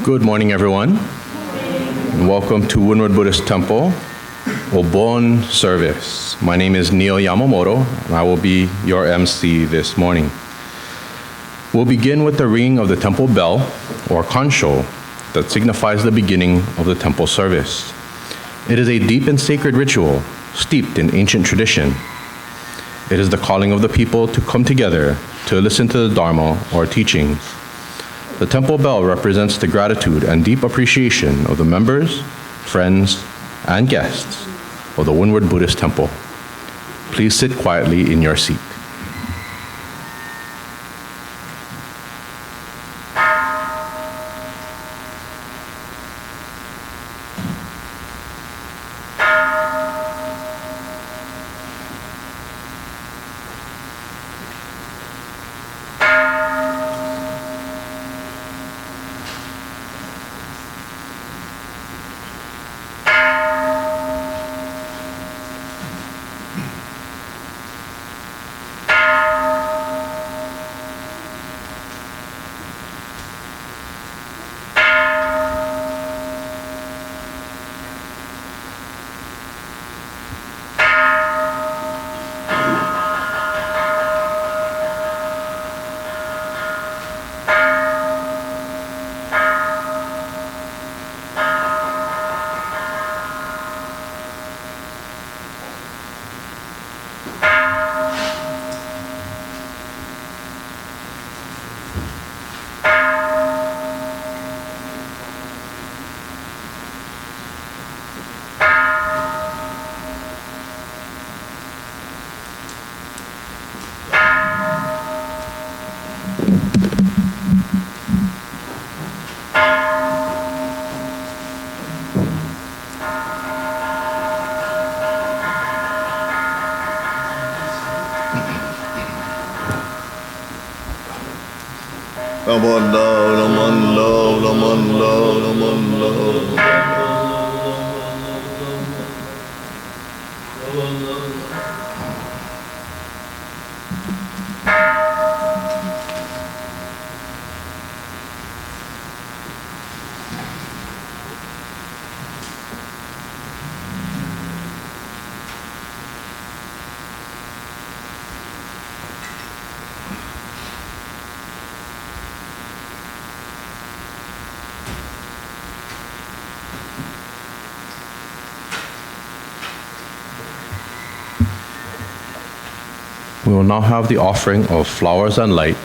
Good morning, everyone. And welcome to Windward Buddhist Temple, Obon Service. My name is Neil Yamamoto, and I will be your MC this morning. We'll begin with the ringing of the temple bell, or kansho, that signifies the beginning of the temple service. It is a deep and sacred ritual, steeped in ancient tradition. It is the calling of the people to come together to listen to the Dharma or teachings. The temple bell represents the gratitude and deep appreciation of the members, friends, and guests of the Windward Buddhist Temple. Please sit quietly in your seat. We will now have the offering of flowers and light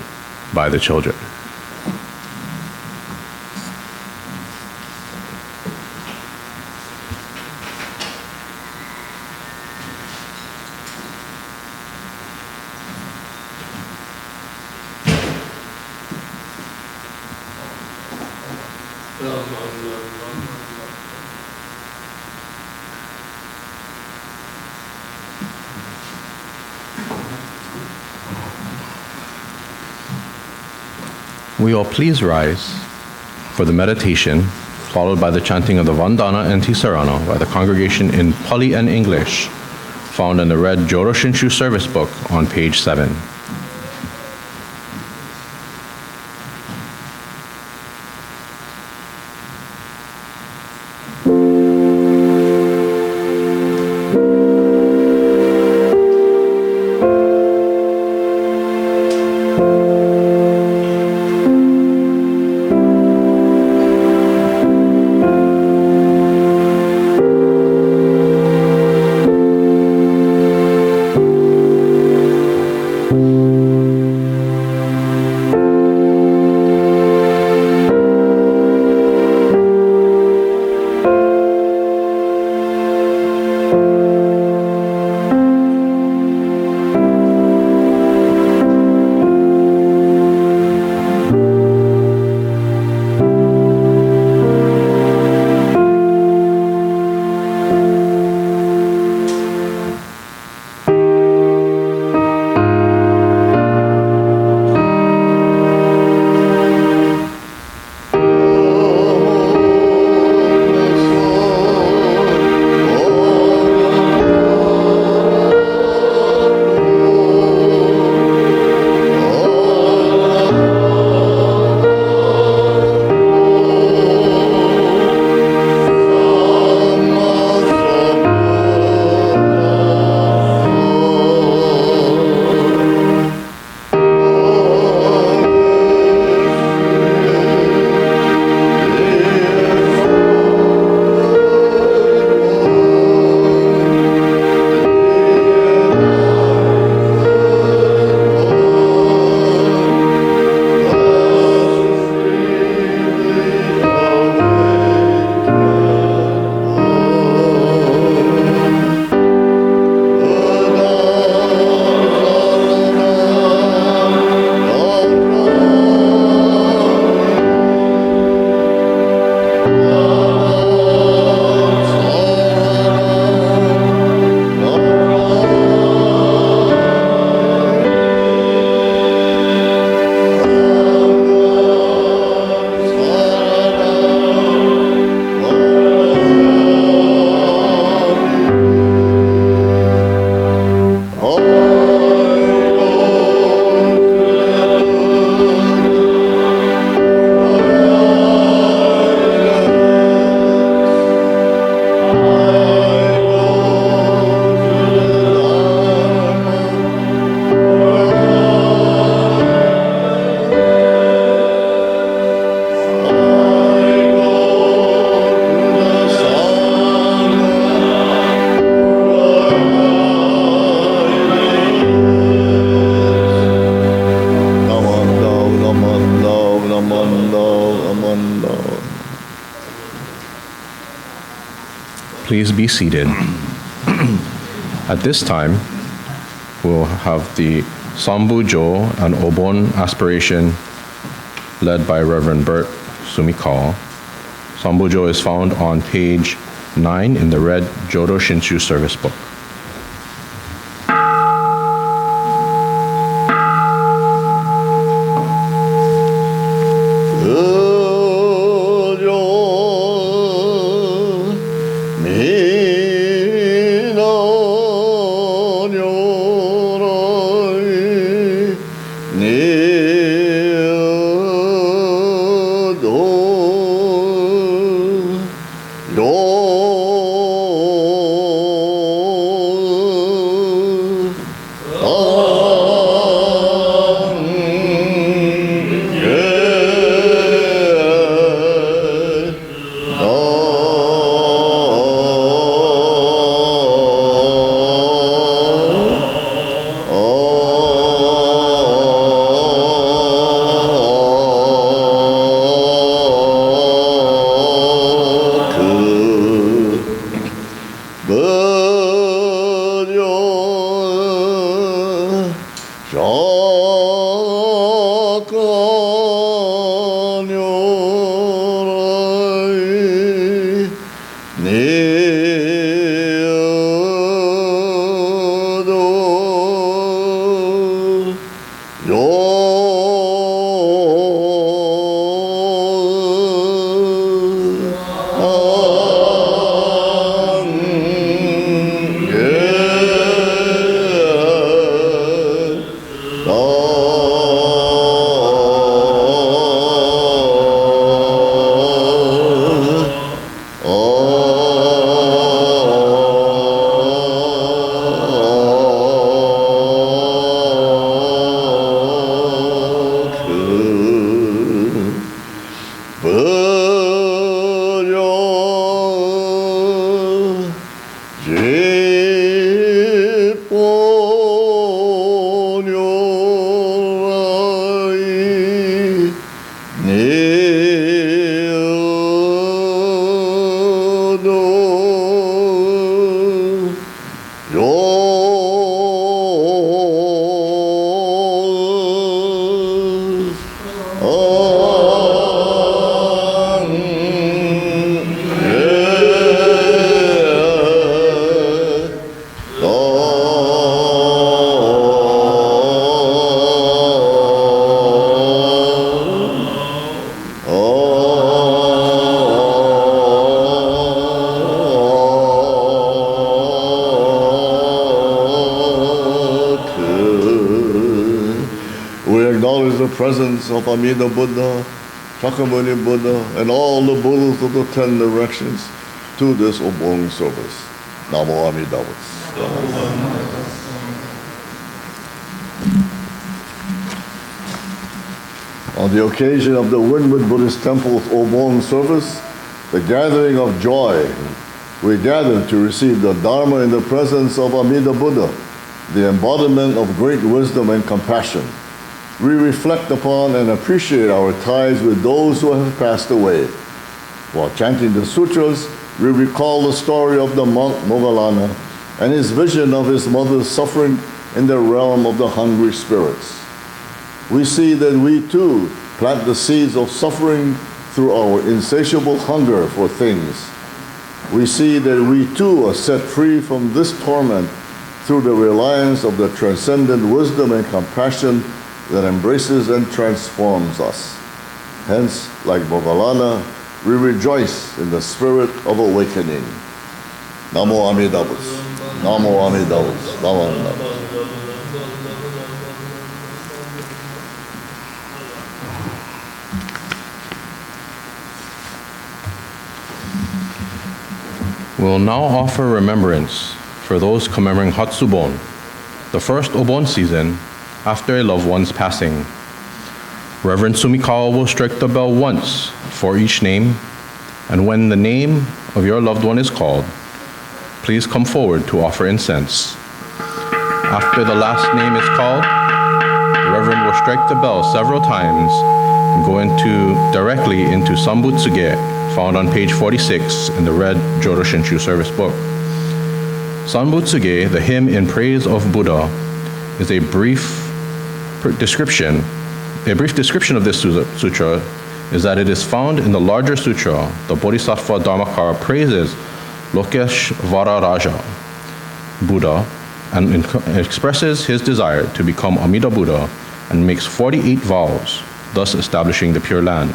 by the children. We all please rise for the meditation, followed by the chanting of the Vandana Ti-Sarana by the congregation in Pali and English, found in the red Jodo Shinshu service book on page 7. please be seated. At this time, we'll have the Sanbutsuge and Obon Aspiration led by Reverend Bert Sumikawa. Sanbutsuge is found on page 9 in the red Jodo Shinshu service book. Presence of Amida Buddha, Shakyamuni Buddha, and all the Buddhas of the 10 directions to this Obon service. Namo Amida Butsu. On the occasion of the Windward Buddhist Temple's Obon service, the gathering of joy, we gather to receive the Dharma in the presence of Amida Buddha, the embodiment of great wisdom and compassion. We reflect upon and appreciate our ties with those who have passed away. While chanting the sutras, we recall the story of the monk Moggallana and his vision of his mother's suffering in the realm of the hungry spirits. We see that we too plant the seeds of suffering through our insatiable hunger for things. We see that we too are set free from this torment through the reliance of the transcendent wisdom and compassion that embraces and transforms us. Hence, like Moggallana, we rejoice in the spirit of awakening. Namo Amida Butsu. Namo Amida Butsu. Namo Amida Butsu. We'll now offer remembrance for those commemorating Hatsubon, the first Obon season after a loved one's passing. Reverend Sumikawa will strike the bell once for each name, and when the name of your loved one is called, please come forward to offer incense. After the last name is called, the Reverend will strike the bell several times go directly into Sanbutsuge, found on page 46 in the red Jodo Shinshu service book. Sanbutsuge, the hymn in praise of Buddha, is a brief description of this sutra is that it is found in the larger sutra. The Bodhisattva Dharmakara praises Lokeshvara Raja, Buddha, and expresses his desire to become Amida Buddha and makes 48 vows, thus establishing the Pure Land.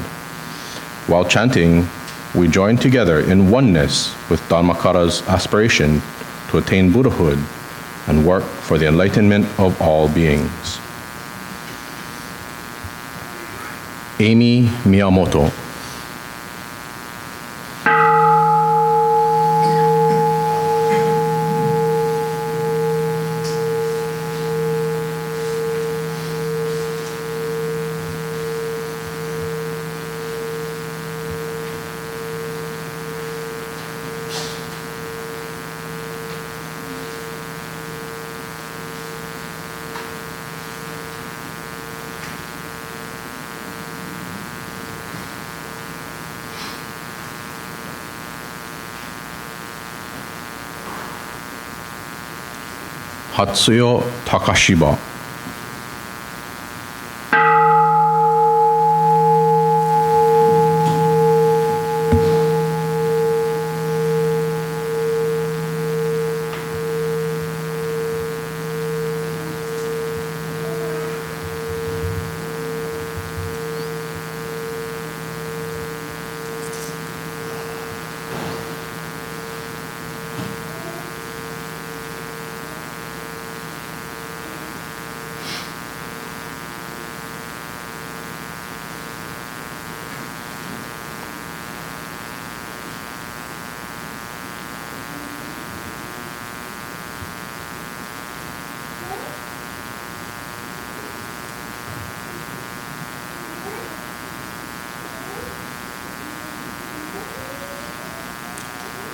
While chanting, we join together in oneness with Dharmakara's aspiration to attain Buddhahood and work for the enlightenment of all beings. Amy Miyamoto. Hatsuyo Takashiba.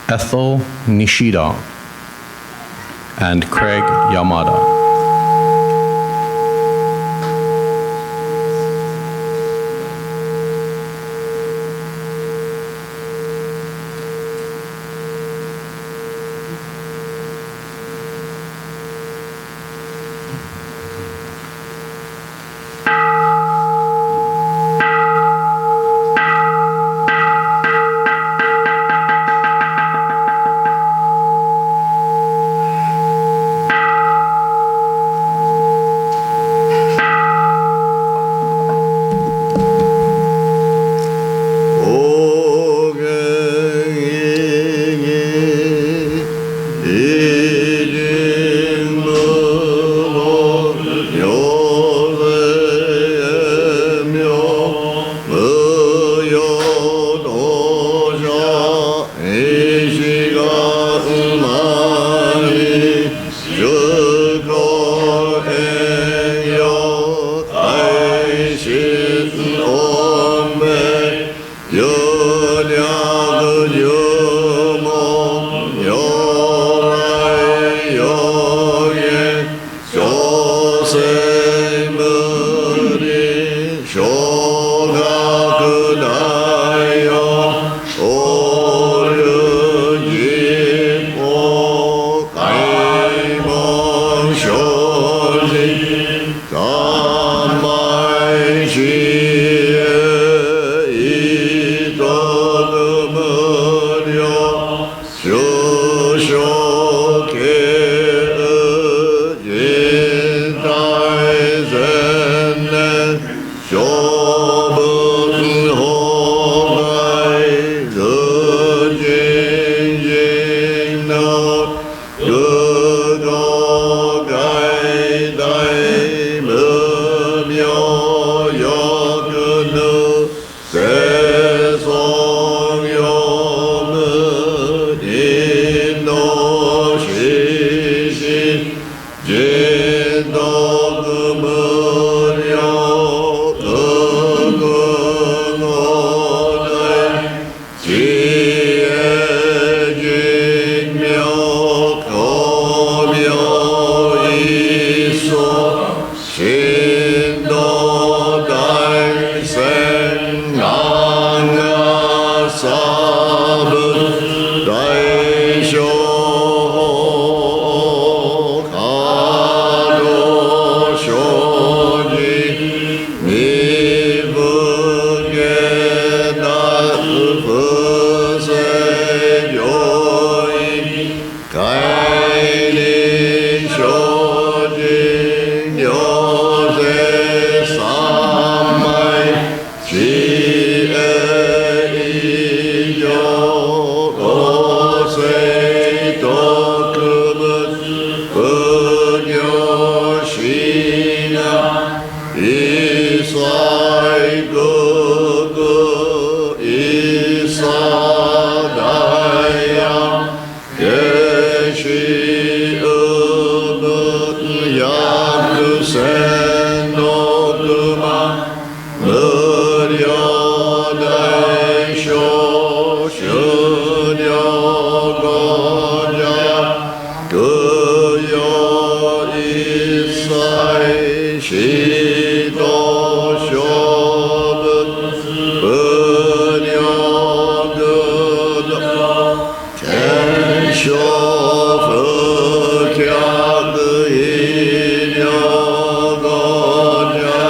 Ethel Nishida and Craig Yamada. Jendo Gumuryo Isai Gugu Isadaya Geshi Ubut Yakusen Okuma Muryodai Shoshunyo Goja Guyo Isai Shito Shobut Bunyo Gudo Kansho Fukyaku Inyo Goja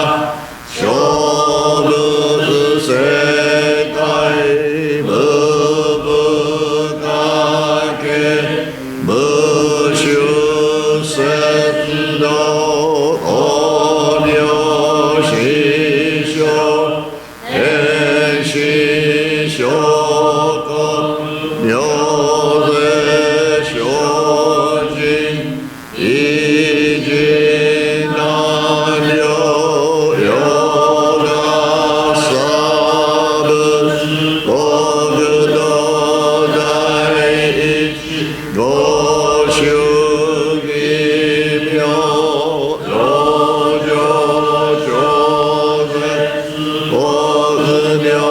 Shobut Sekai Mubukake Mushu Sendo Onyo Shisho Enshisho Nyoze Shojin Ijinanyo Yoga Sabu Ogdo Daiichi Goshu Gimyo Dojo Jose Ognyo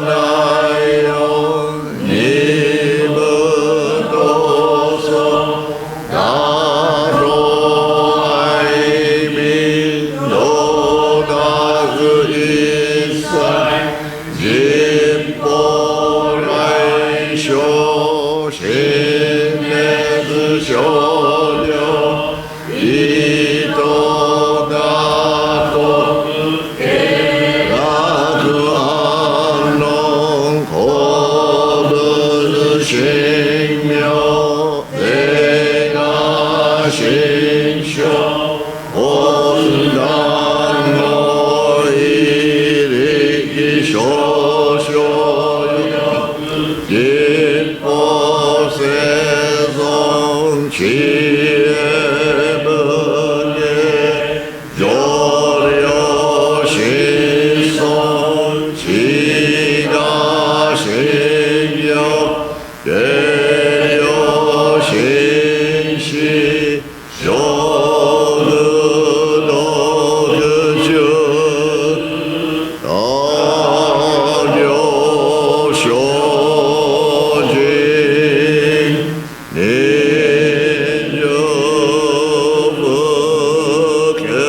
Nayo Nibutoso Daro Aimi Nodaku Isai Jippo Raisho Shinetsu Shoryo Ito Gato Raku Anon Kobu Shinmyo Dega Shinshu Ondango Iriki Shoshoyo Jippo Sezon Chiebunye Joryo Shinson Chiga Shingyo Geryo Shinshi Shogu Dokuju Agyo Shojin Ninjo Buke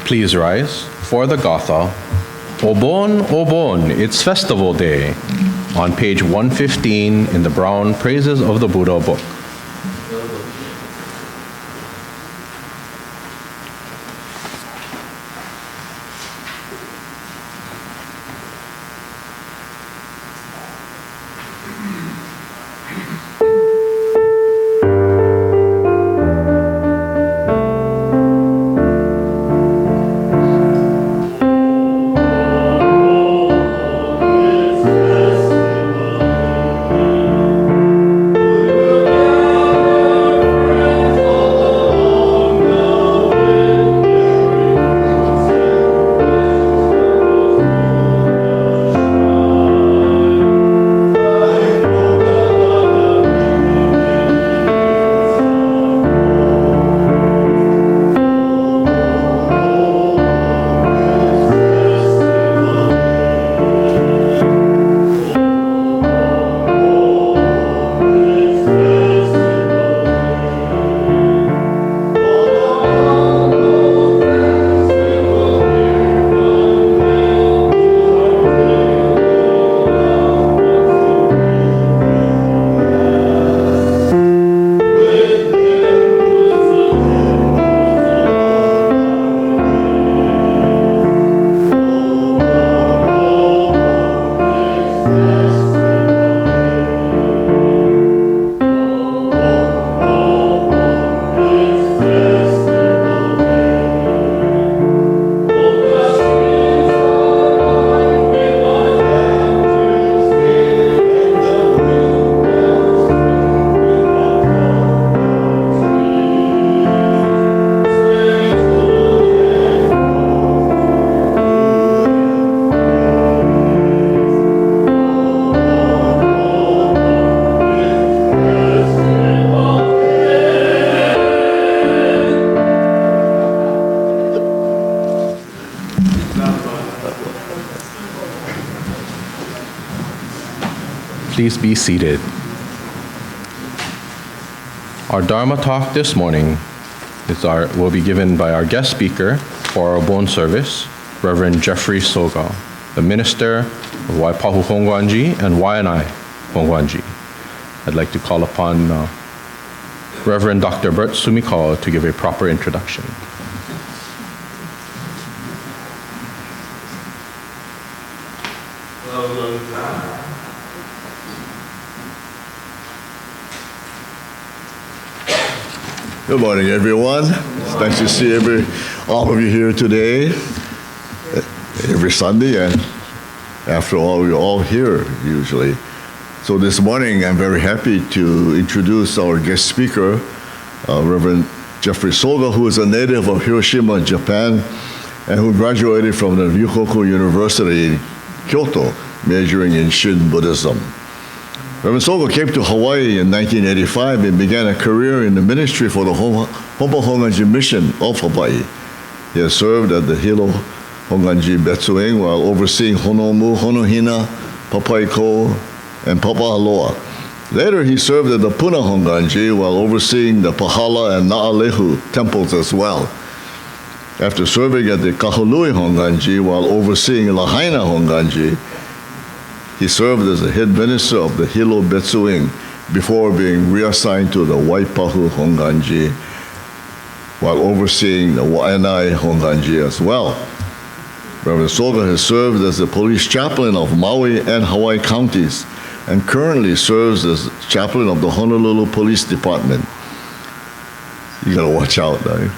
Please rise for the Gatha. Obon, Obon, it's festival day, on page 115 in the Brown Praises of the Buddha book. please be seated. Our Dharma Talk this morning will be given by our guest speaker for our Obon service, Reverend Jeffrey Soga, the minister of Waipahu Hongwanji and Waipahu Hongwanji. I'd like to call upon Reverend Dr. Bert Sumikawa to give a proper introduction. Good morning, everyone. It's nice to see all of you here today, every Sunday, and after all, we're all here usually. So this morning, I'm very happy to introduce our guest speaker, Reverend Jeffrey Soga, who is a native of Hiroshima, Japan, and who graduated from the Ryukoku University in Kyoto, majoring in Shin Buddhism. Reverend Soga came to Hawaii in 1985 and began a career in the ministry for the Obon Hongwanji mission of Hawaii. He has served at the Hilo Hongwanji Betsuing while overseeing Honomu, Honohina, Papaiko, and Papahaloa. Later, he served at the Puna Hongwanji while overseeing the Pahala and Na'alehu temples as well. After serving at the Kahului Hongwanji while overseeing Lahaina Hongwanji, he served as the head minister of the Hilo Betsuing before being reassigned to the Waipahu Hongwanji while overseeing the Waianae Hongwanji as well. Reverend Soga has served as the police chaplain of Maui and Hawaii counties and currently serves as chaplain of the Honolulu Police Department. You gotta watch out, right?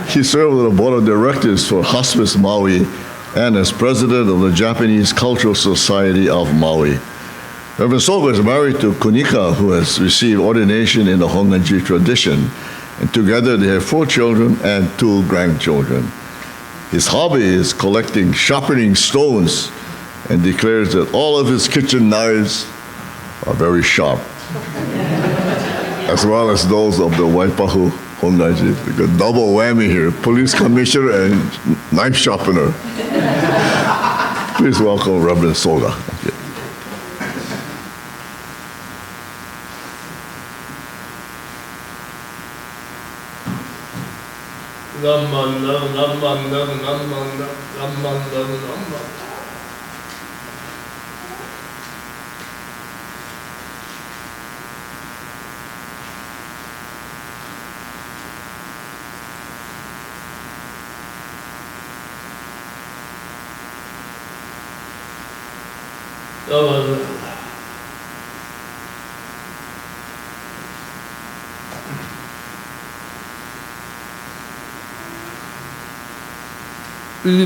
He served on the board of directors for Hospice Maui and as president of the Japanese Cultural Society of Maui. Reverend Soga is married to Kunika, who has received ordination in the Hongwanji tradition, and together they have 4 children and 2 grandchildren. His hobby is collecting sharpening stones and declares that all of his kitchen knives are very sharp, as well as those of the Waipahu Hongwanji. We got double whammy here, police commissioner and knife sharpener. Please welcome Reverend Soga. Thank you.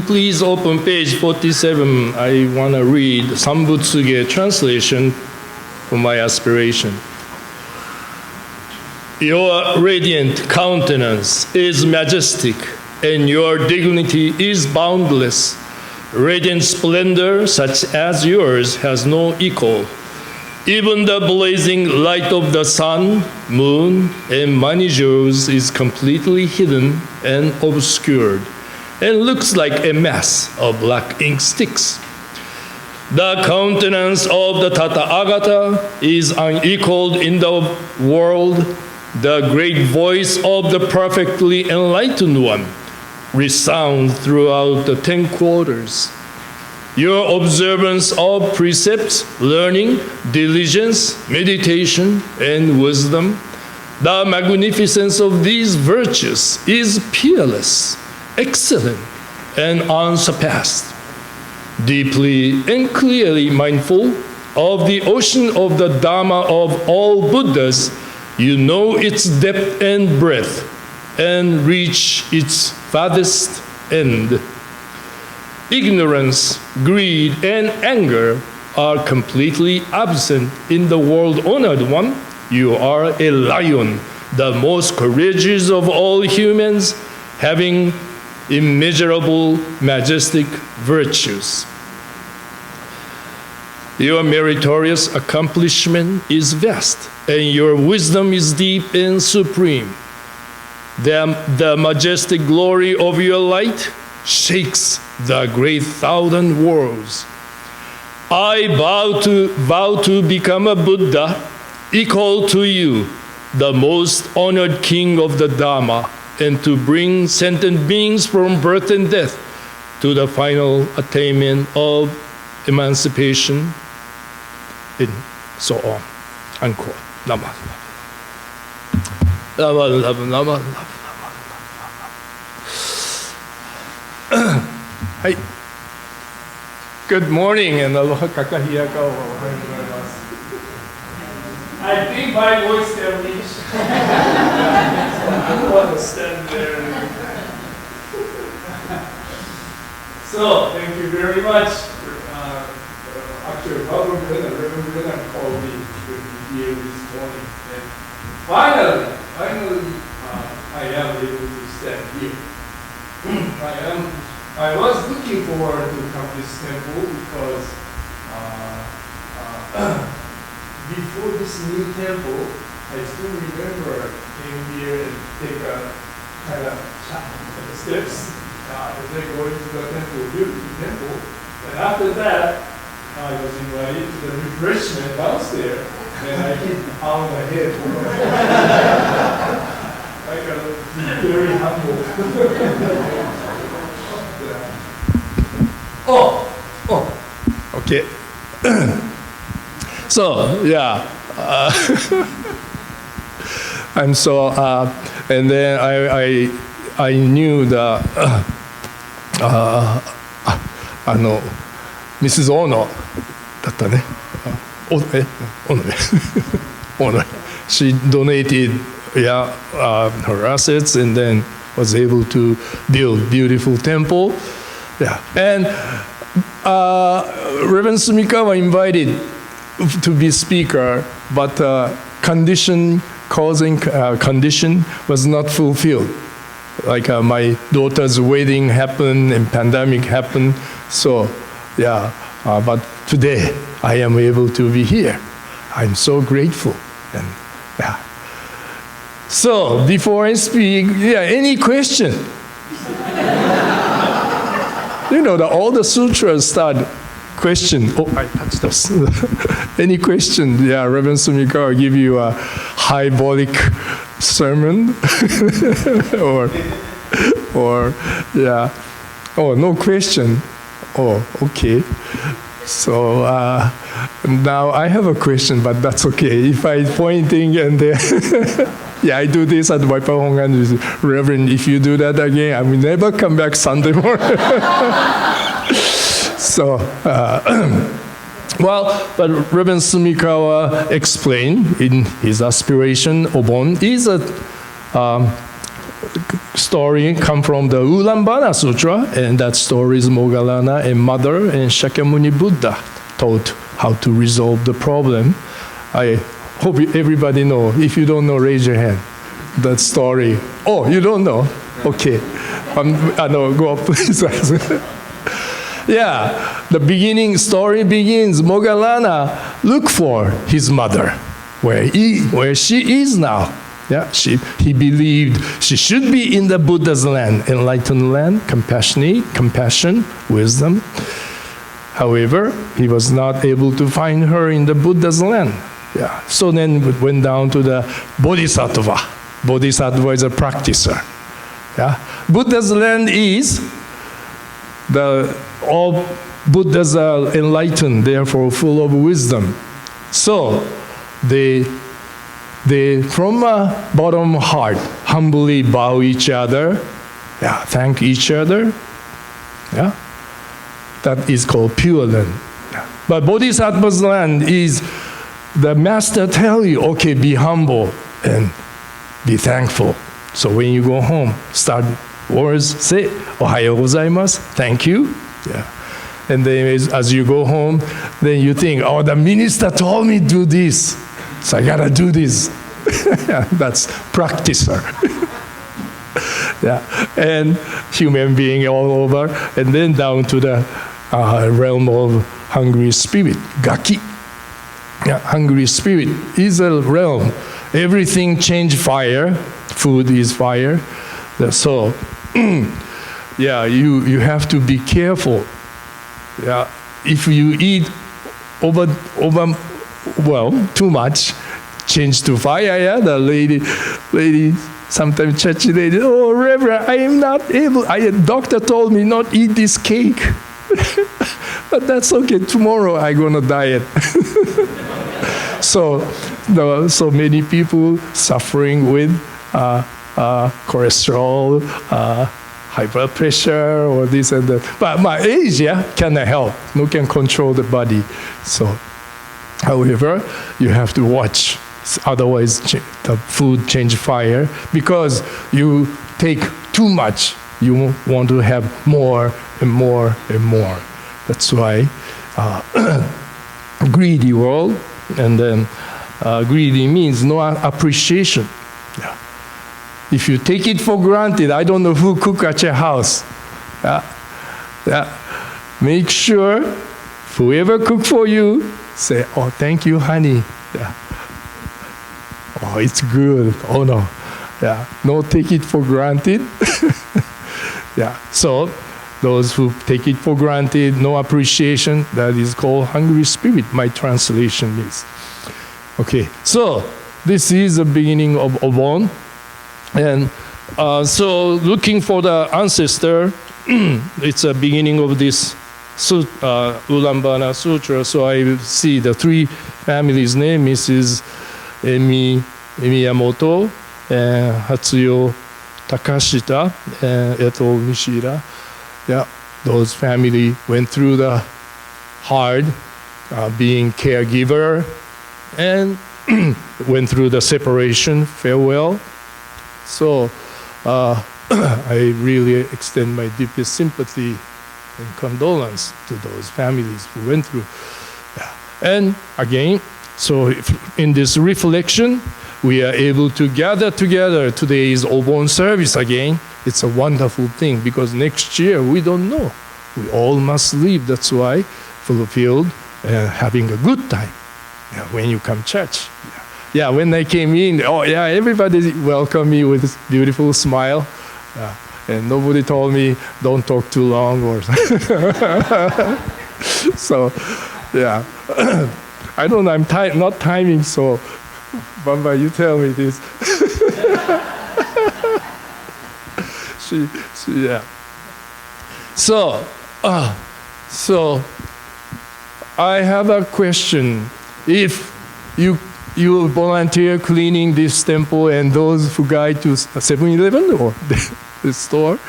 Please open page 47. I want to read Sanbutsuge translation for my aspiration. Your radiant countenance is majestic, and your dignity is boundless. Radiant splendor such as yours has no equal. Even the blazing light of the sun, moon, and many jewels is completely hidden and obscured, and looks like a mass of black ink sticks. The countenance of the Tathagata is unequaled in the world. The great voice of the perfectly enlightened one resounds throughout the 10 quarters. Your observance of precepts, learning, diligence, meditation, and wisdom, the magnificence of these virtues is peerless, excellent, and unsurpassed. Deeply and clearly mindful of the ocean of the Dharma of all Buddhas, you know its depth and breadth and reach its farthest end. Ignorance, greed, and anger are completely absent in the world-honored one. You are a lion, the most courageous of all humans, having immeasurable, majestic virtues. Your meritorious accomplishment is vast, and your wisdom is deep and supreme. The majestic glory of your light shakes the great thousand worlds. I vow to become a Buddha equal to you, the most honored king of the Dharma, and to bring sentient beings from birth and death to the final attainment of emancipation, and so on. Unquote. Nama. Nama, nama, nama, nama. Hi. Good morning and aloha kakahiyaka o ohayou gozaimasu. I think my voice can reach. I don't want to stand there. So, thank you very much. Actually, Reverend Brennan called me to be here this morning. And finally, I am able to stand here. I was looking forward to come to this temple because before this new temple, I still remember came here and take a kind of steps and then going to the temple, beautiful temple. And after that, I was invited to the refreshment downstairs, and I hit on the head. Like very humble. Okay. So, yeah. And so, and then I knew that, Mrs. Ono, だったね。Ono. She donated, her assets and then was able to build beautiful temple. Yeah, and Reverend Sumikawa invited to be speaker, but condition was not fulfilled. Like my daughter's wedding happened and pandemic happened, so yeah. But today I am able to be here. I'm so grateful, and yeah. So before I speak, any question? All the sutras start question. Oh, I touched this. Any question? Yeah, Reverend Sumikawa will give you a hyperbolic sermon, or yeah. Oh, no question. Oh, okay. So now I have a question, but that's okay. If I pointing and then yeah, I do this at Waipahu Hongwanji. Reverend, if you do that again, I will never come back Sunday morning. So, but Reverend Sumikawa explained in his aspiration, Obon is a story come from the Ulambana Sutra, and that story is Moggallana and Mother and Shakyamuni Buddha taught how to resolve the problem. I hope everybody know. If you don't know, raise your hand. That story. Oh, you don't know? Okay. No, go up, please. Yeah, the story begins. Moggallana looked for his mother, where she is now. Yeah, he believed she should be in the Buddha's land, enlightened land, compassion, wisdom. However, he was not able to find her in the Buddha's land. Yeah. So then we went down to the Bodhisattva. Bodhisattva is a practicer. Yeah. Buddha's land is all Buddhas are enlightened, therefore full of wisdom. So they from a bottom heart humbly bow each other, thank each other. Yeah. That is called pure land. Yeah. But Bodhisattva's land is the master tell you, okay, be humble and be thankful. So when you go home, start words, say, Ohayou gozaimasu, thank you. Yeah. And then as you go home, then you think, oh, the minister told me do this, so I gotta do this. That's practicer. Yeah. And human being all over, and then down to the realm of hungry spirit, gaki. Yeah, hungry spirit is a realm. Everything change fire. Food is fire. So, yeah, you have to be careful. Yeah, if you eat too much. Change to fire, yeah. The lady, sometimes church lady, oh, Reverend, I am not able, doctor told me not eat this cake. But that's okay, tomorrow I'm gonna diet. So many people suffering with cholesterol, high blood pressure, or this and that. But my age, cannot help. No can control the body. So, however, you have to watch. Otherwise, the food change fire. Because you take too much, you want to have more and more and more. That's why greedy world, and then greedy means no appreciation. Yeah. If you take it for granted, I don't know who cook at your house. Make sure whoever cook for you, say, oh, thank you, honey. Yeah. Oh, it's good. Oh, no. Yeah. No, take it for granted. Yeah. So those who take it for granted, no appreciation, that is called hungry spirit, my translation is. Okay. So this is the beginning of Obon. And so looking for the ancestor, it's a beginning of this Ulambana Sutra. So I see the three families' name. Mrs. Miyamoto, Hatsuyo Takashita, and Eto Nishira. Yeah, those family went through the hard being caregiver and went through the separation, farewell. So I really extend my deepest sympathy and condolence to those families who went through. Yeah. And again, so in this reflection, we are able to gather together. Today is Obon service again. It's a wonderful thing because next year we don't know. We all must leave. That's why fulfilled having a good time when you come church. Yeah, when I came in, everybody welcomed me with this beautiful smile. And nobody told me, don't talk too long or so, yeah. I don't know, I'm not timing, so Bamba, you tell me this. Yeah. So I have a question. If you volunteer cleaning this temple and those who guide to 7-Eleven or the store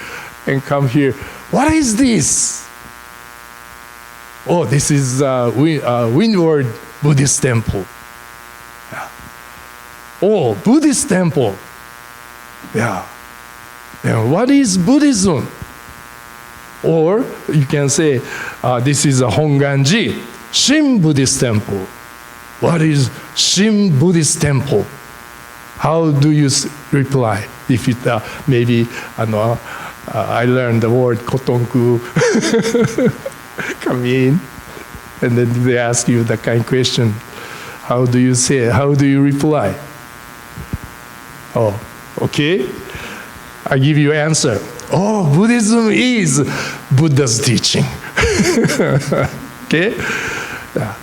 and come here, what is this? Oh, this is Windward Buddhist Temple. Yeah. Oh, Buddhist Temple. Yeah. And what is Buddhism? Or you can say, this is a Hongwanji, Shin Buddhist Temple. What is Shin Buddhist Temple? How do you reply? If it maybe I learned the word kotonku, come in, and then they ask you that kind of question. How do you say it? How do you reply? Oh, okay. I give you answer. Oh, Buddhism is Buddha's teaching. Okay? Yeah.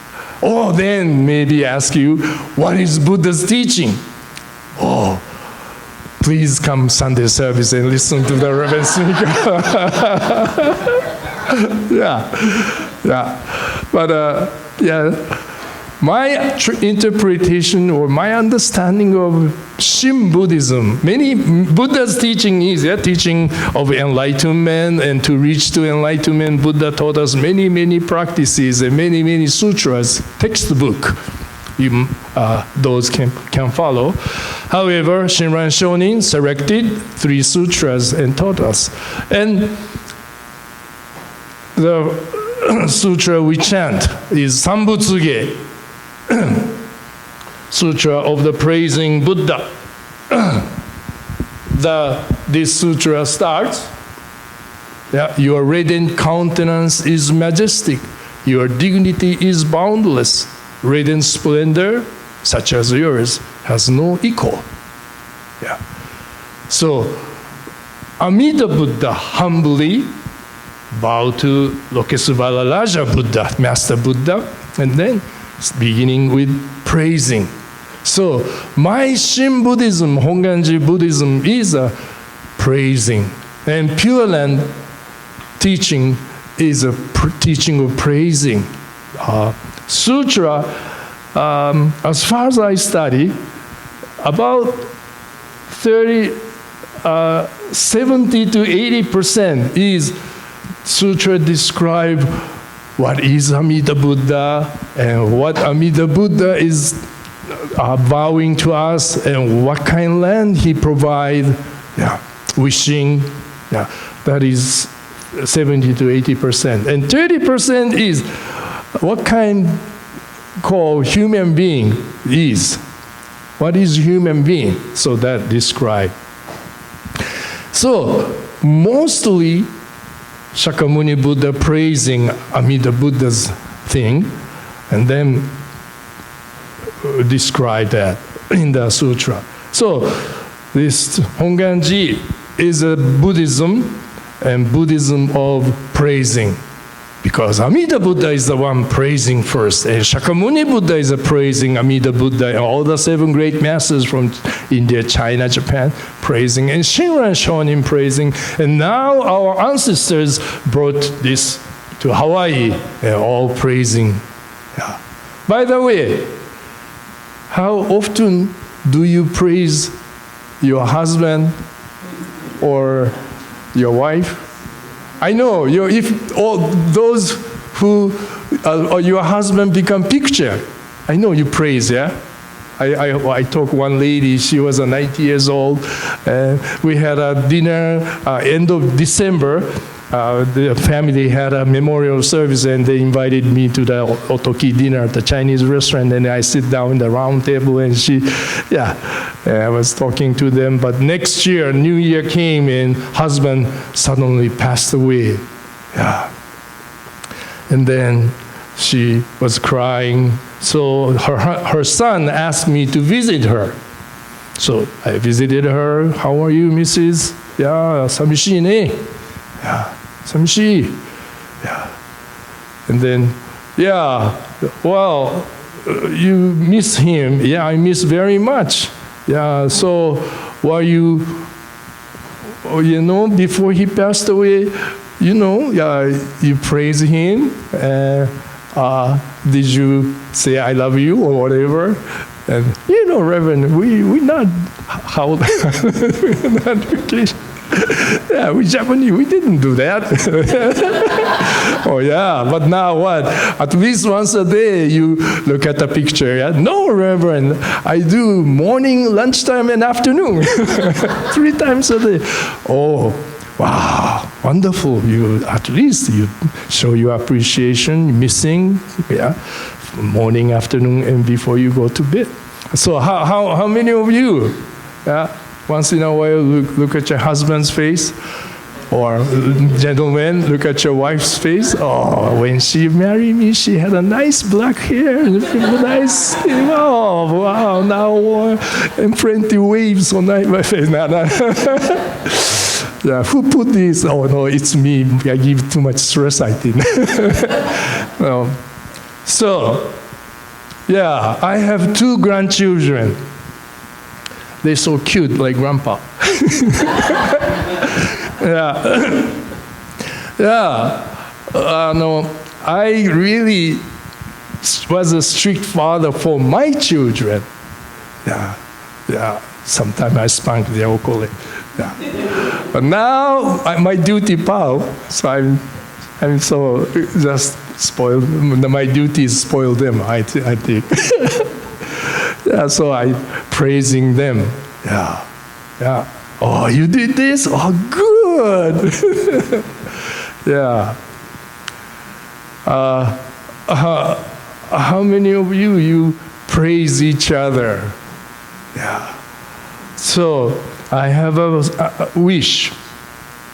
Oh, then maybe ask you, what is Buddha's teaching? Oh, please come Sunday service and listen to the Reverend Sumikawa. Yeah. But my interpretation or my understanding of Shin Buddhism, many Buddha's teaching is teaching of enlightenment, and to reach to enlightenment, Buddha taught us many, many practices and many, many sutras, textbook. Those can follow. However, Shinran Shonin selected 3 sutras and taught us. And the sutra we chant is Sanbutsuge, Sutra of the Praising Buddha. This sutra starts, your radiant countenance is majestic, your dignity is boundless, radiant splendor, such as yours, has no equal. Yeah. So, Amida Buddha humbly bowed to Lokesubala Raja Buddha, Master Buddha, And then beginning with praising. So my Shin Buddhism, Hongwanji Buddhism is a praising. And Pure Land teaching is a teaching of praising. Sutra, as far as I study, about 70 to 80% is Sutra describe what is Amida Buddha and what Amida Buddha is vowing to us and what kind of land he provide, wishing, that is 70 to 80%. And 30% is what kind called human being is. What is human being? So that describe. So mostly Shakyamuni Buddha praising Amida Buddha's thing, and then describe that in the sutra. So this Hongwanji is a Buddhism, and Buddhism of praising. Because Amida Buddha is the one praising first, and Shakyamuni Buddha is praising Amida Buddha, and all the 7 great masters from India, China, Japan praising, and Shinran Shonin praising, and now our ancestors brought this to Hawaii, and all praising. By the way, how often do you praise your husband or your wife? I know, if all those who, your husband become picture, I know you praise, yeah? I talked one lady, she was 90 years old. We had a dinner end of December. The family had a memorial service and they invited me to the Otoki dinner at the Chinese restaurant, and I sit down in the round table and I was talking to them. But next year, New Year came and husband suddenly passed away. And then she was crying. So her son asked me to visit her. So I visited her. How are you, Mrs.? Samishii ne. Samishii. And then, well, you miss him. I miss very much. So were you, before he passed away, you praise him. Did you say I love you or whatever? And Reverend, we're not how we're not vacation. We Japanese, we didn't do that. But now what? At least once a day you look at the picture. No, Reverend, I do morning, lunchtime, and afternoon. 3 times a day. Oh, wow, wonderful. At least you show your appreciation, missing, morning, afternoon, and before you go to bed. So how many of you, once in a while look at your husband's face, or gentlemen, look at your wife's face? Oh, when she married me, she had a nice black hair, nice skin. Oh, wow, now and plenty waves on my face. Who put this? Oh, no, it's me. I give too much stress, I think. No. So, I have 2 grandchildren. They're so cute, like grandpa. I really was a strict father for my children. Sometimes I spank the alcohol. But now my duty piled, so I'm so just spoiled. My duties spoil them, I think. So I praising them. Oh, you did this? Oh, good. How many of you praise each other? So I have a wish.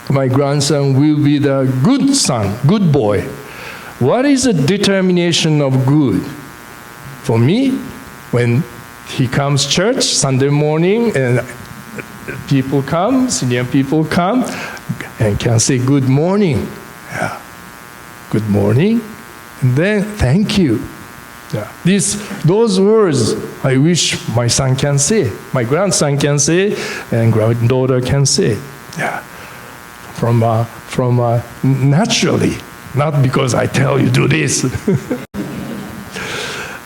My grandson will be the good son, good boy. What is the determination of good? For me, when he comes church Sunday morning and people come, senior people come, and can say good morning. Good morning. And then thank you. Yeah. Those words I wish my son can say, my grandson can say, and granddaughter can say. Yeah. From naturally, not because I tell you do this.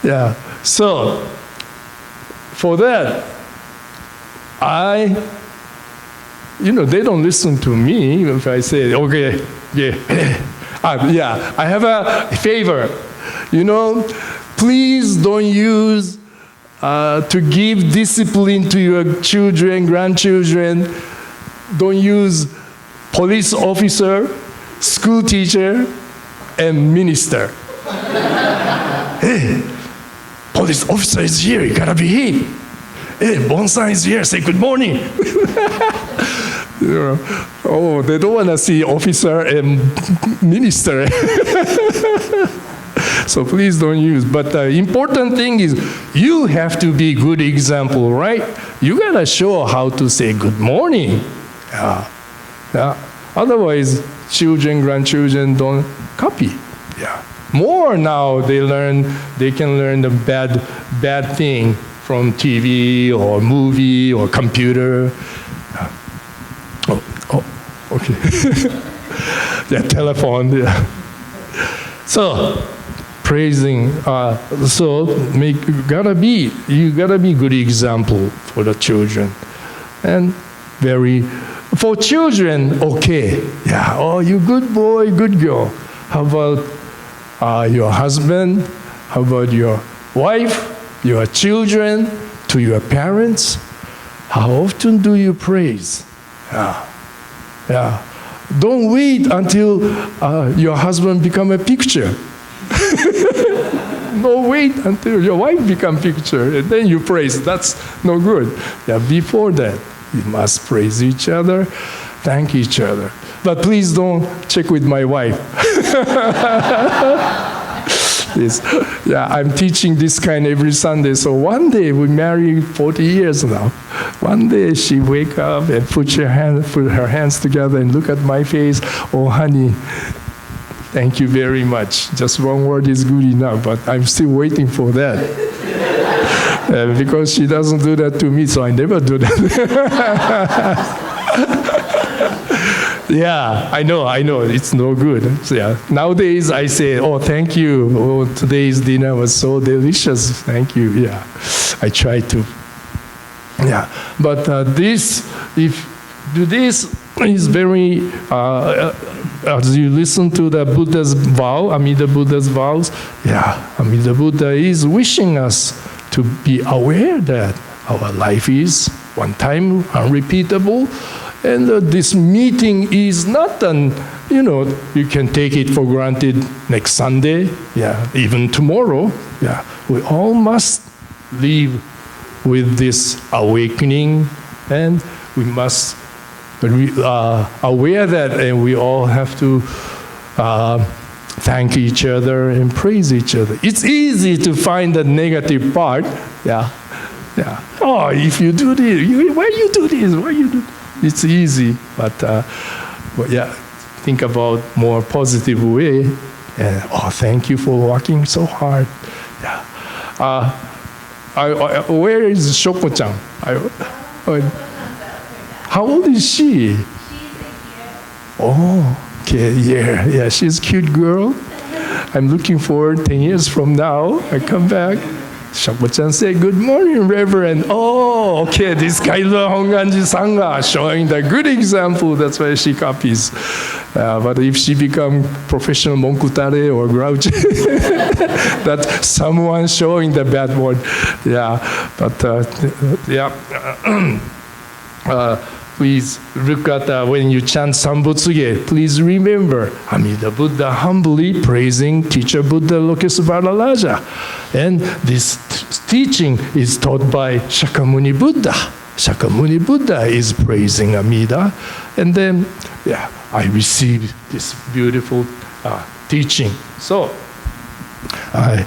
Yeah. So for that, they don't listen to me if I say, okay, yeah. I have a favor. Please don't use to give discipline to your children, grandchildren. Don't use police officer, school teacher, and minister. Hey, police officer is here, you gotta behave. Hey, Bonsai is here, say good morning. They don't want to see officer and minister. So please don't use. But the important thing is you have to be good example, right? You gotta show how to say good morning. Yeah. Otherwise, children, grandchildren don't copy. Yeah. More now they can learn the bad thing from TV or movie or computer. Okay. Yeah, telephone. Yeah. So, praising. You gotta be good example for the children, and for children. Okay. Yeah. Oh, you good boy, good girl. How about your husband? How about your wife? Your children? To your parents? How often do you praise? Yeah. Don't wait until your husband become a picture. Don't wait until your wife become picture and then you praise. That's no good. Yeah, before that, you must praise each other, thank each other. But please don't check with my wife. Yes. Yeah, I'm teaching this kind every Sunday. So one day, we married 40 years now. One day she wake up and put her hands together and look at my face. Oh, honey, thank you very much. Just one word is good enough, but I'm still waiting for that. Because she doesn't do that to me, so I never do that. Yeah, I know, it's no good. So, yeah. Nowadays I say, oh, thank you. Oh, today's dinner was so delicious. Thank you. Yeah, I try to. Yeah, but this is very, as you listen to the Buddha's vow, Amida Buddha's vows, yeah, Amida Buddha is wishing us to be aware that our life is one time unrepeatable. And this meeting is not you can take it for granted next Sunday, yeah, even tomorrow. Yeah, we all must live with this awakening, and we must aware that, and we all have to thank each other and praise each other. It's easy to find the negative part. Yeah. Oh, if you do this, why you do this? Why you do? It's easy, but yeah, think about more positive way. And thank you for working so hard. Yeah. Where is Shoko-chan? How old is she? She's a year. Oh, okay, yeah, she's a cute girl. I'm looking forward 10 years from now. I come back. Shoko-chan say, good morning, Reverend. Oh, okay, this Kailua Hongwanji Sangha showing the good example. That's why she copies. But if she become professional monkutare or grouchy, that's someone showing the bad one. Yeah, but please look at when you chant Sanbutsuge, please remember Amida Buddha humbly praising teacher Buddha Lokesvara Raja. And this teaching is taught by Shakyamuni Buddha. Shakyamuni Buddha is praising Amida. And then, yeah, I received this beautiful teaching. So, I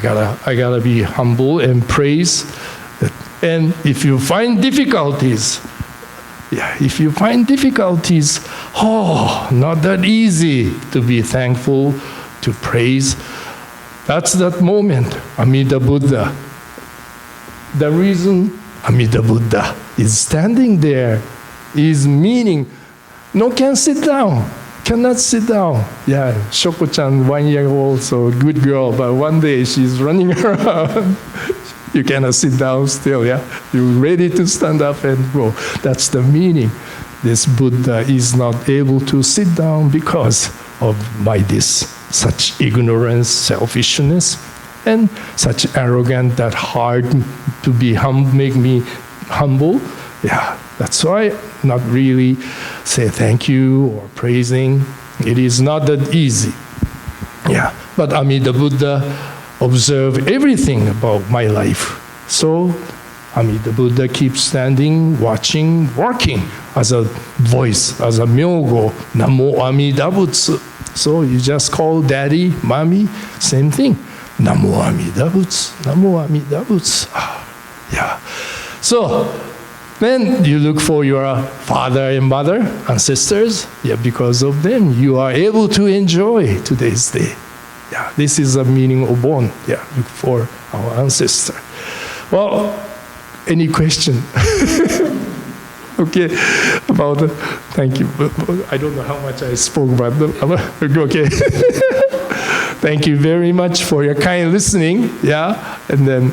gotta be humble and praise. And if you find difficulties, not that easy to be thankful, to praise. That's that moment, Amida Buddha. The reason Amida Buddha is standing there is meaning, no can sit down, cannot sit down. Yeah, Shoko-chan, 1 year old, so good girl, but one day she's running around. You cannot sit down still, yeah? You're ready to stand up and go. That's the meaning. This Buddha is not able to sit down because of this such ignorance, selfishness, and such arrogant that hard to be make me humble. Yeah, that's why not really say thank you or praising. It is not that easy. Yeah, but Amida Buddha observe everything about my life. So Amida Buddha keeps standing, watching, working as a voice, as a myogo, Namo Amida Butsu. So you just call daddy, mommy, same thing. Namo Amida Butsu, Namo Amida Butsu. Yeah. So then you look for your father and mother, ancestors. Yeah, because of them, you are able to enjoy today's day. Yeah, this is the meaning of Obon. Yeah, look for our ancestor. Well, any question? Okay, about thank you. I don't know how much I spoke, but okay. Thank you very much for your kind listening. Yeah, and then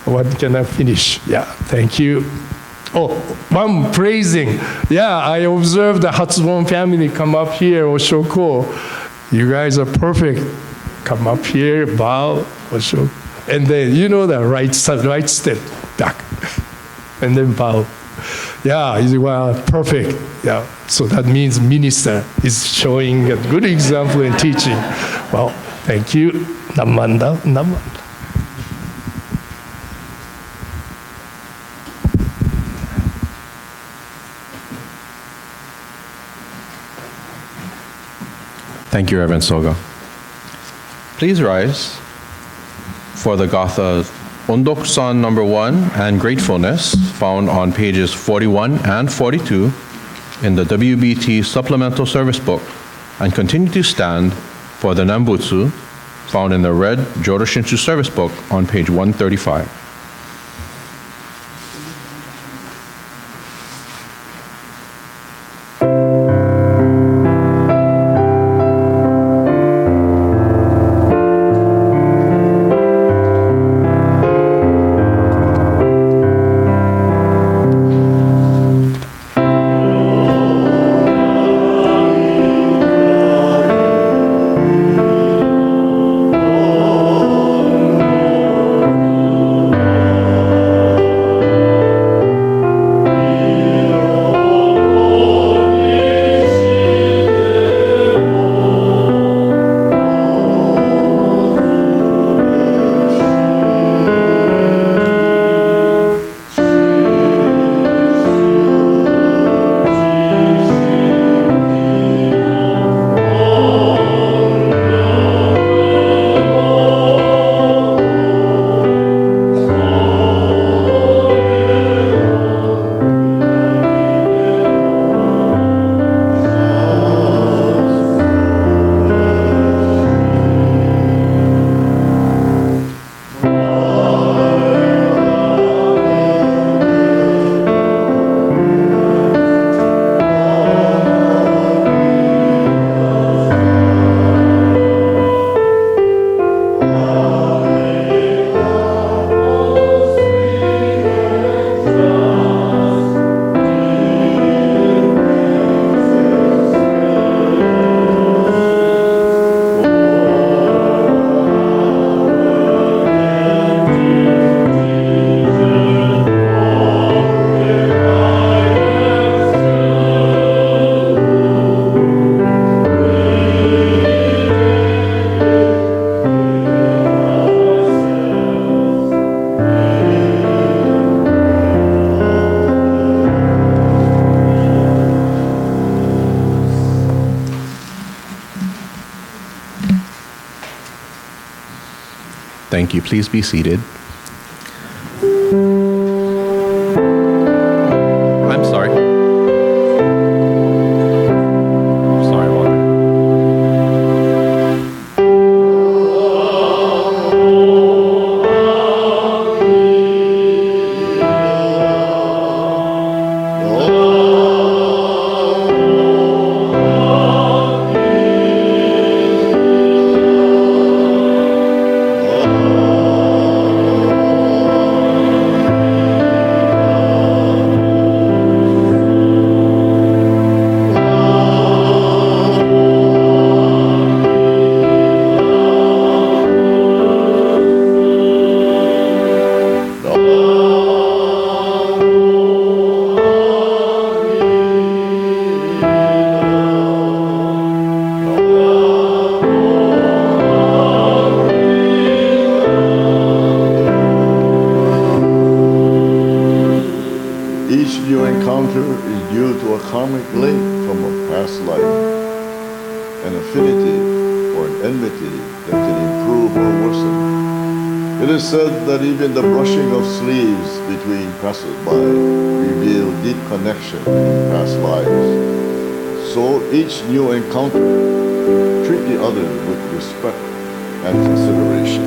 what can I finish? Yeah, thank you. Oh, one praising. Yeah, I observed the Hatsubon family come up here, Oshoko. You guys are perfect. Come up here, bow, Oshoko. And then, you know, the right step back. And then bow. Yeah, well, perfect. Yeah, so that means minister is showing a good example in teaching. Well, thank you. Namanda, namanda. Thank you, Reverend Soga. Please rise for the Gatha Ondokusan number 1 and Gratefulness, found on pages 41 and 42 in the WBT Supplemental Service Book, and continue to stand for the Nembutsu, found in the red Jodo Shinshu Service Book on page 135. Thank you. Please be seated. I'm sorry. Sorry about that. is due to a karmic link from a past life, an affinity or an enmity that can improve or worsen. It is said that even the brushing of sleeves between passers-by reveal deep connection in past lives. So each new encounter, treat the other with respect and consideration.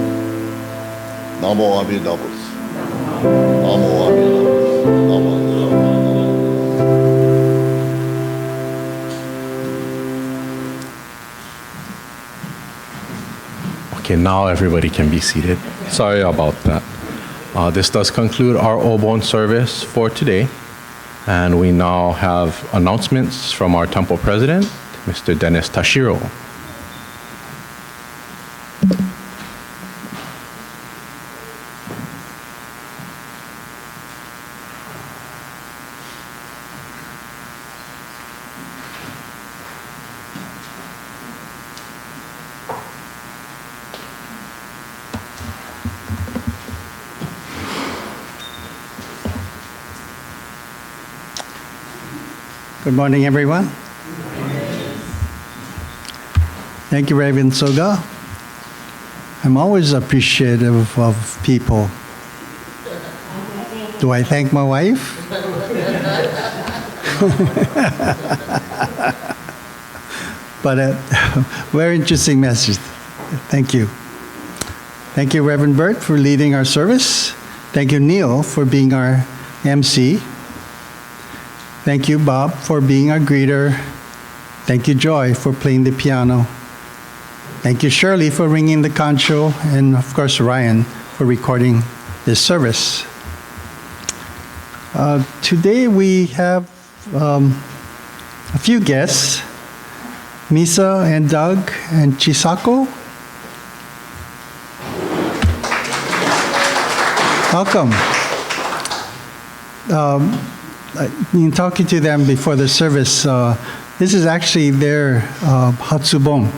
Namo Amida Butsu. Namo Amida Butsu. Namo Amida Butsu. Okay, now everybody can be seated. Sorry about that. This does conclude our Obon service for today. And we now have announcements from our temple president, Mr. Dennis Tashiro. Good morning, everyone. Thank you, Reverend Soga. I'm always appreciative of people. Do I thank my wife? But very interesting message. Thank you. Thank you, Reverend Bert, for leading our service. Thank you, Neil, for being our MC. Thank you, Bob, for being our greeter. Thank you, Joy, for playing the piano. Thank you, Shirley, for ringing the kansho. And, of course, Ryan, for recording this service. Today we have a few guests, Misa and Doug and Chisako. Welcome. In talking to them before the service, this is actually their Hatsubon.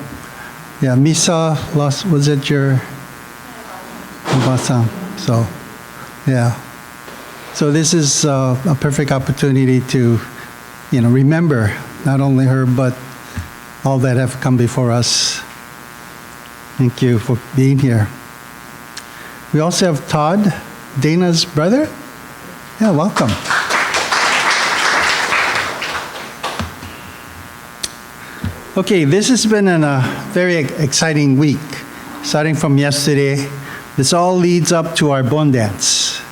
Yeah, Misa was it your Obasan? So, yeah. So this is a perfect opportunity to, remember not only her but all that have come before us. Thank you for being here. We also have Todd, Dana's brother. Yeah, welcome. Okay, this has been a very exciting week. Starting from yesterday, this all leads up to our Bon Dance.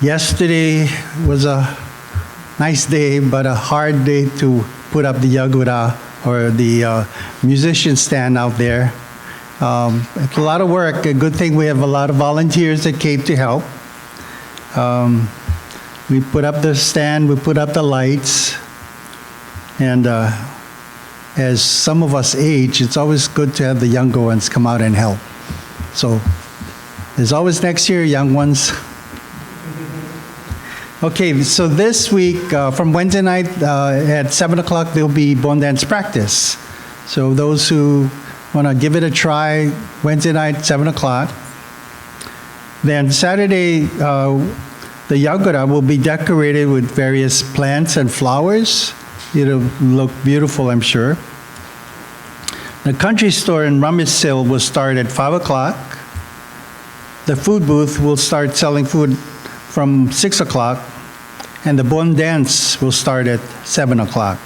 Yesterday was a nice day, but a hard day to put up the yagura, or the musician stand out there. It's a lot of work. A good thing we have a lot of volunteers that came to help. We put up the stand, we put up the lights, and as some of us age, it's always good to have the younger ones come out and help. So there's always next year young ones. Okay, so this week, from Wednesday night at 7 o'clock, there'll be Bon Dance practice. So those who want to give it a try, Wednesday night, 7 o'clock. Then Saturday, the yagura will be decorated with various plants and flowers. It'll look beautiful, I'm sure. The country store and rummage sale will start at 5 o'clock. The food booth will start selling food from 6 o'clock. And the Bon Dance will start at 7 o'clock.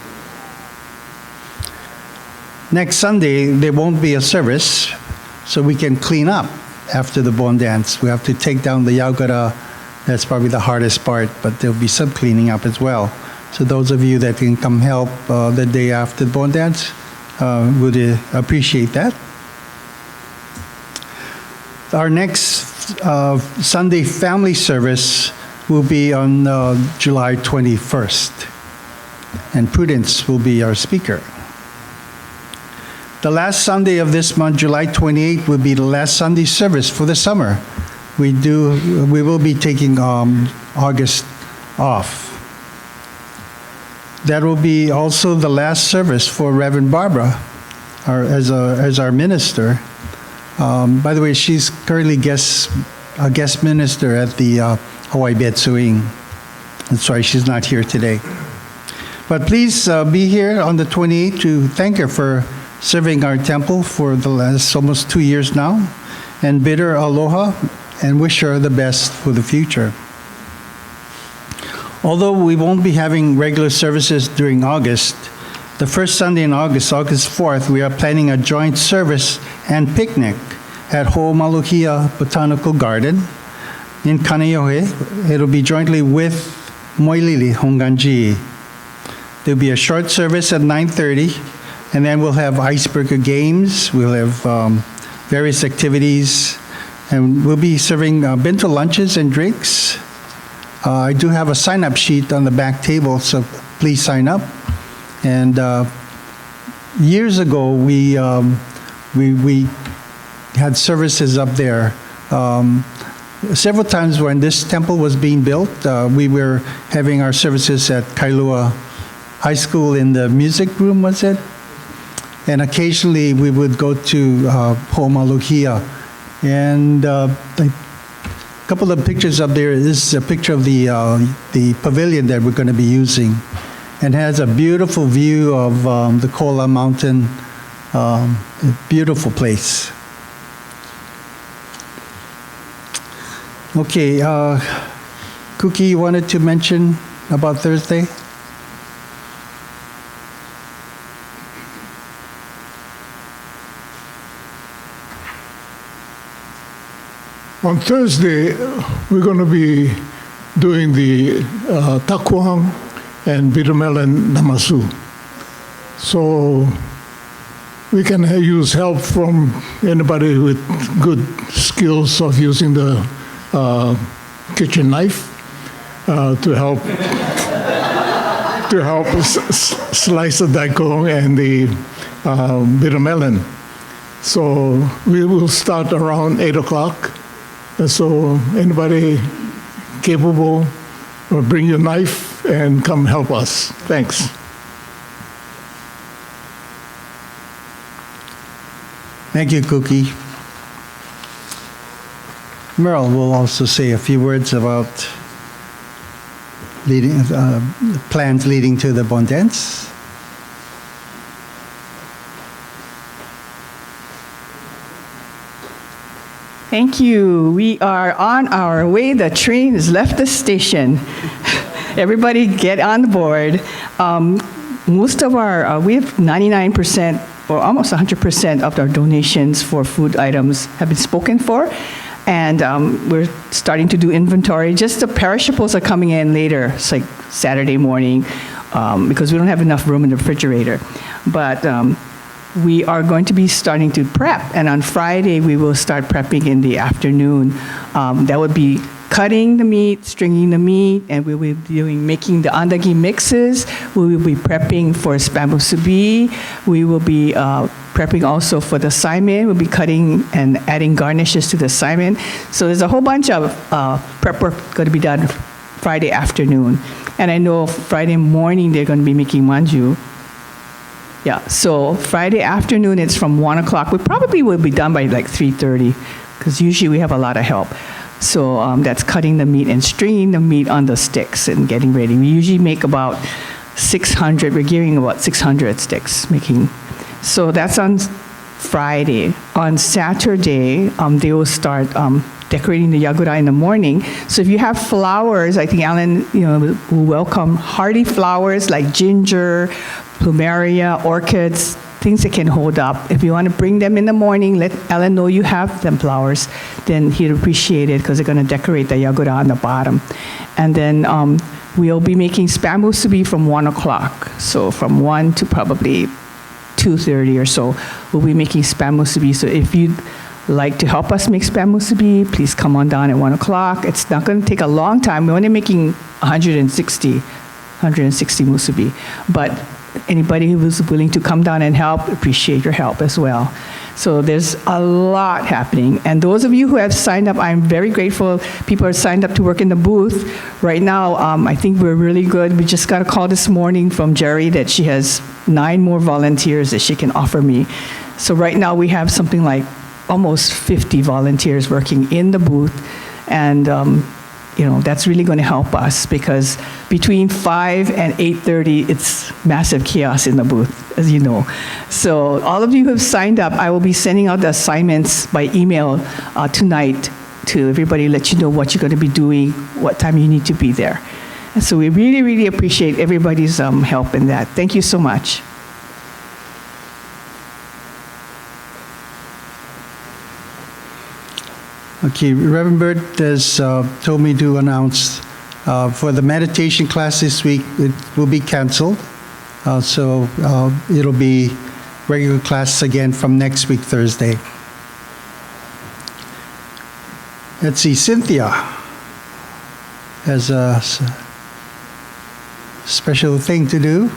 Next Sunday, there won't be a service, so we can clean up after the Bon Dance. We have to take down the yagura. That's probably the hardest part, but there'll be some cleaning up as well. So those of you that can come help the day after the Bon Dance would appreciate that. Our next Sunday family service will be on July 21st. And Prudence will be our speaker. The last Sunday of this month, July 28th, will be the last Sunday service for the summer. We will be taking August off. That will be also the last service for Reverend Barbara as our minister. By the way, she's currently a guest minister at the Hawaii Betsuing. That's why she's not here today. But please be here on the 28th to thank her for serving our temple for the last almost 2 years now, and bid her aloha and wish her the best for the future. Although we won't be having regular services during August, the first Sunday in August, August 4th, we are planning a joint service and picnic at Ho'omaluhia Botanical Garden in Kaneohe. It'll be jointly with Waipahu Hongwanji. There'll be a short service at 9:30, and then we'll have icebreaker games, we'll have various activities, and we'll be serving bento lunches and drinks. I do have a sign-up sheet on the back table, so please sign up. And years ago, we had services up there. Several times when this temple was being built, we were having our services at Kailua High School in the music room, was it? And occasionally we would go to Ho'omaluhia. And a couple of pictures up there. This is a picture of the pavilion that we're going to be using. And has a beautiful view of the Kola Mountain. A beautiful place. Okay, Kuki, you wanted to mention about Thursday? On Thursday, we're going to be doing the takuang and bittermelon namasu. So we can use help from anybody with good skills of using the kitchen knife to help slice the daikon and the bittermelon. So we will start around 8 o'clock. So anybody capable, bring your knife and come help us. Thanks. Thank you, Kuki. Merle will also say a few words about plans leading to the Bon Dance. Thank you. We are on our way. The train has left the station. Everybody get on board. Most of our, we have 99% or almost 100% of our donations for food items have been spoken for. And we're starting to do inventory. Just the perishables are coming in later. It's like Saturday morning because we don't have enough room in the refrigerator. But we are going to be starting to prep, and on Friday we will start prepping in the afternoon. That would be cutting the meat, stringing the meat, and we will be making the andagi mixes. We will be prepping for Sanbutsuge. We will be prepping also for the saimin. We'll be cutting and adding garnishes to the saimin. So there's a whole bunch of prep work going to be done Friday afternoon. And I know Friday morning they're going to be making manju. Yeah, so Friday afternoon, it's from 1 o'clock. We probably will be done by like 3:30, because usually we have a lot of help. So that's cutting the meat and stringing the meat on the sticks and getting ready. We usually make about 600, we're gearing about 600 sticks making. So that's on Friday. On Saturday, they will start decorating the yagura in the morning. So if you have flowers, I think Alan, will welcome hardy flowers like ginger, plumeria, orchids, things that can hold up. If you want to bring them in the morning, let Alan know you have them flowers, then he'd appreciate it because they're going to decorate the yagura on the bottom. And then we'll be making Sanbutsuge from 1 o'clock. So from 1 to probably 2:30 or so, we'll be making Sanbutsuge. So if you'd like to help us make Sanbutsuge, please come on down at 1 o'clock. It's not going to take a long time. We're only making 160 musubi. But anybody who is willing to come down and help, appreciate your help as well. So there's a lot happening. And those of you who have signed up, I'm very grateful. People are signed up to work in the booth. Right now, I think we're really good. We just got a call this morning from Jerry that she has 9 more volunteers that she can offer me. So right now we have something like almost 50 volunteers working in the booth. And that's really going to help us, because between 5 and 8:30, it's massive chaos in the booth, as you know. So all of you who have signed up, I will be sending out the assignments by email tonight to everybody, let you know what you're going to be doing, what time you need to be there. And so we really, really appreciate everybody's help in that. Thank you so much. Okay, Reverend Bert has told me to announce for the meditation class this week, it will be canceled. So it'll be regular class again from next week, Thursday. Let's see, Cynthia has a special thing to do.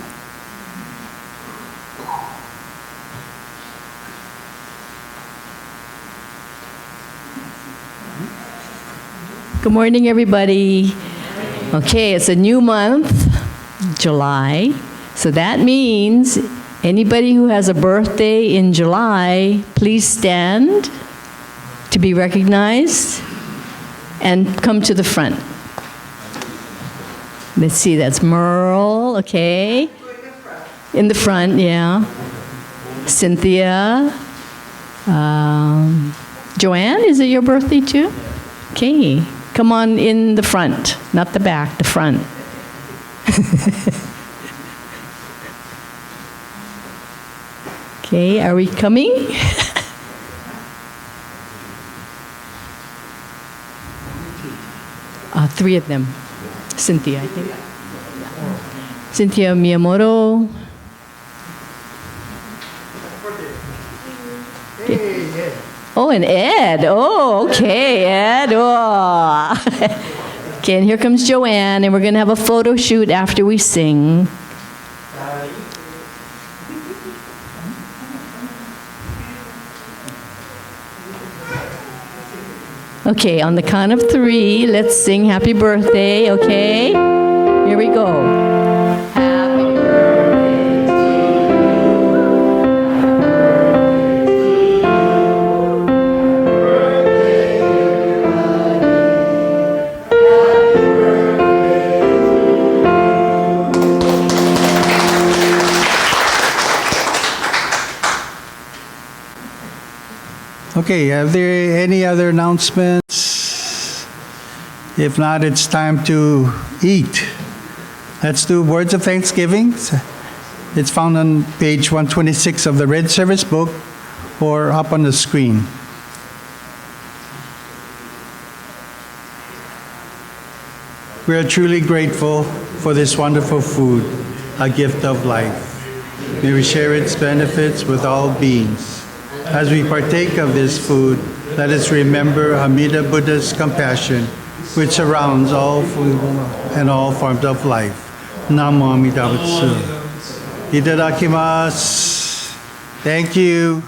Good morning, everybody. Okay, it's a new month, July. So that means anybody who has a birthday in July, please stand to be recognized and come to the front. Let's see, that's Merle, okay. In the front, yeah. Cynthia. Joanne, is it your birthday too? Okay. Come on in the front, not the back, the front. Okay, are we coming? Three of them. Cynthia, I think. Cynthia Miyamoto. Okay. Oh, and Ed. Oh, okay, Ed. Oh. Okay, and here comes Joanne, and we're going to have a photo shoot after we sing. Okay, on the count of 3, let's sing happy birthday, okay? Here we go. Okay, are there any other announcements? If not, it's time to eat. Let's do words of thanksgiving. It's found on page 126 of the Red Service book or up on the screen. We are truly grateful for this wonderful food, a gift of life. May we share its benefits with all beings. As we partake of this food, let us remember Amida Buddha's compassion, which surrounds all food and all forms of life. Namo Amida Butsu. Itadakimasu. Thank you.